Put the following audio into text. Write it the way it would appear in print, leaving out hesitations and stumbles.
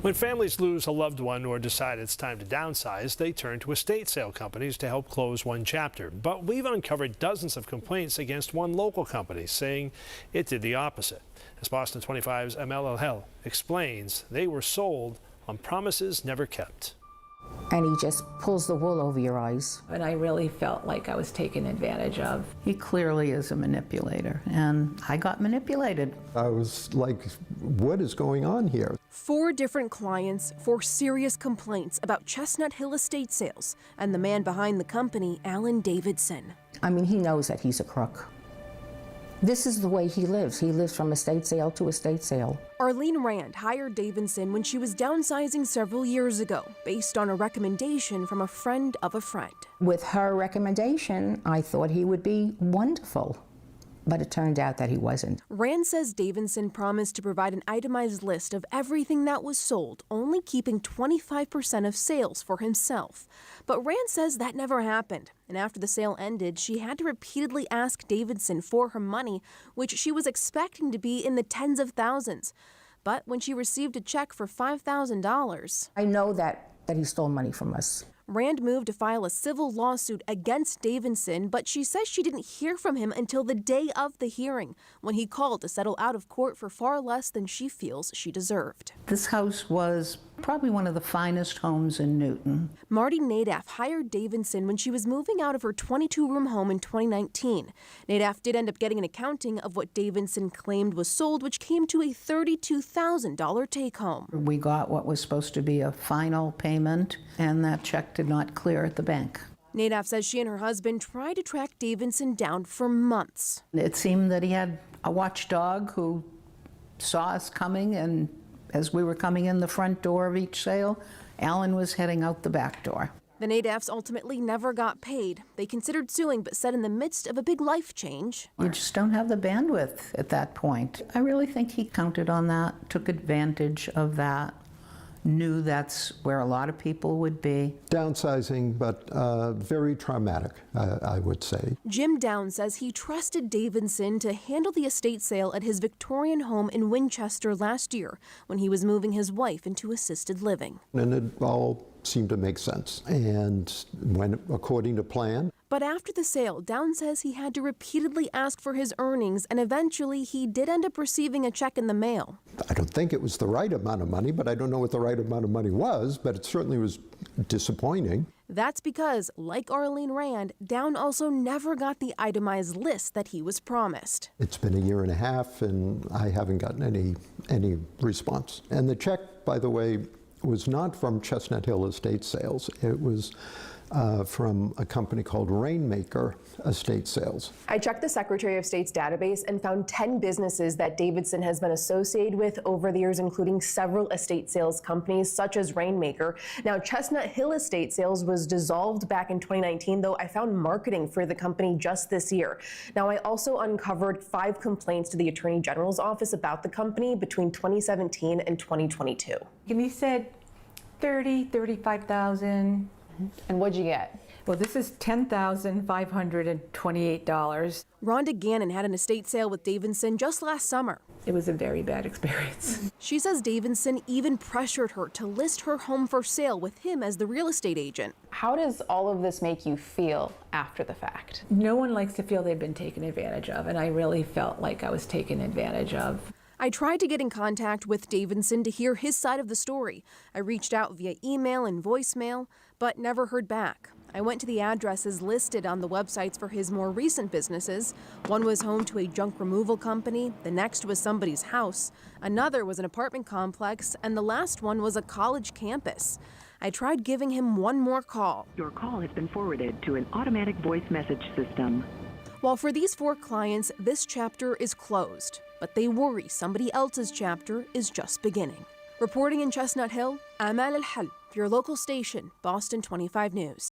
When families lose a loved one or decide it's time to downsize, they turn to estate sale companies to help close one chapter. But we've uncovered dozens of complaints against one local company, saying it did the opposite. As Boston 25's Amel El explains, they were sold on promises never kept. And he just pulls the wool over your eyes. And I really felt like I was taken advantage of. He clearly is a manipulator, and I got manipulated. I was like, what is going on here? 4 different clients, 4 serious complaints about Chestnut Hill Estate Sales and the man behind the company, Alan Davidson. I mean, he knows that he's a crook. This is the way he lives. He lives from estate sale to estate sale. Arlene Rand hired Davidson when she was downsizing several years ago, based on a recommendation from a friend of a friend. With her recommendation, I thought he would be wonderful, but it turned out that he wasn't. Rand says Davidson promised to provide an itemized list of everything that was sold, only keeping 25% of sales for himself. But Rand says that never happened. And after the sale ended, she had to repeatedly ask Davidson for her money, which she was expecting to be in the tens of thousands. But when she received a check for $5,000... I know that he stole money from us. Rand moved to file a civil lawsuit against Davidson, but she says she didn't hear from him until the day of the hearing, when he called to settle out of court for far less than she feels she deserved. This house was probably one of the finest homes in Newton. Marty Naddaf hired Davidson when she was moving out of her 22-room home in 2019. Naddaf did end up getting an accounting of what Davidson claimed was sold, which came to a $32,000 take-home. We got what was supposed to be a final payment, and that check did not clear at the bank. Naddaf says she and her husband tried to track Davidson down for months. It seemed that he had a watchdog who saw us coming, and as we were coming in the front door of each sale, Alan was heading out the back door. The Naddafs ultimately never got paid. They considered suing, but said in the midst of a big life change. You just don't have the bandwidth at that point. I really think he counted on that, took advantage of that, knew that's where a lot of people would be. Downsizing, but very traumatic, I would say. Jim Down says he trusted Davidson to handle the estate sale at his Victorian home in Winchester last year when he was moving his wife into assisted living. And it all seemed to make sense and went according to plan. But after the sale, Down says he had to repeatedly ask for his earnings, and eventually he did end up receiving a check in the mail. I don't think it was the right amount of money, but I don't know what the right amount of money was, but it certainly was disappointing. That's because, like Arlene Rand, Down also never got the itemized list that he was promised. It's been a year and a half, and I haven't gotten any response. And the check, by the way, was not from Chestnut Hill Estate Sales. It was from a company called Rainmaker Estate Sales. I checked the Secretary of State's database and found 10 businesses that Davidson has been associated with over the years, including several estate sales companies such as Rainmaker. Now, Chestnut Hill Estate Sales was dissolved back in 2019, though I found marketing for the company just this year. Now, I also uncovered 5 complaints to the Attorney General's office about the company between 2017 and 2022. And he said $35,000. And what'd you get? Well, this is $10,528. Rhonda Gannon had an estate sale with Davidson just last summer. It was a very bad experience. She says Davidson even pressured her to list her home for sale with him as the real estate agent. How does all of this make you feel after the fact? No one likes to feel they've been taken advantage of, and I really felt like I was taken advantage of. I tried to get in contact with Davidson to hear his side of the story. I reached out via email and voicemail, but never heard back. I went to the addresses listed on the websites for his more recent businesses. One was home to a junk removal company, the next was somebody's house, another was an apartment complex, and the last one was a college campus. I tried giving him one more call. Your call has been forwarded to an automatic voice message system. While for these 4 clients, this chapter is closed, but they worry somebody else's chapter is just beginning. Reporting in Chestnut Hill, Amel El, your local station, Boston 25 News.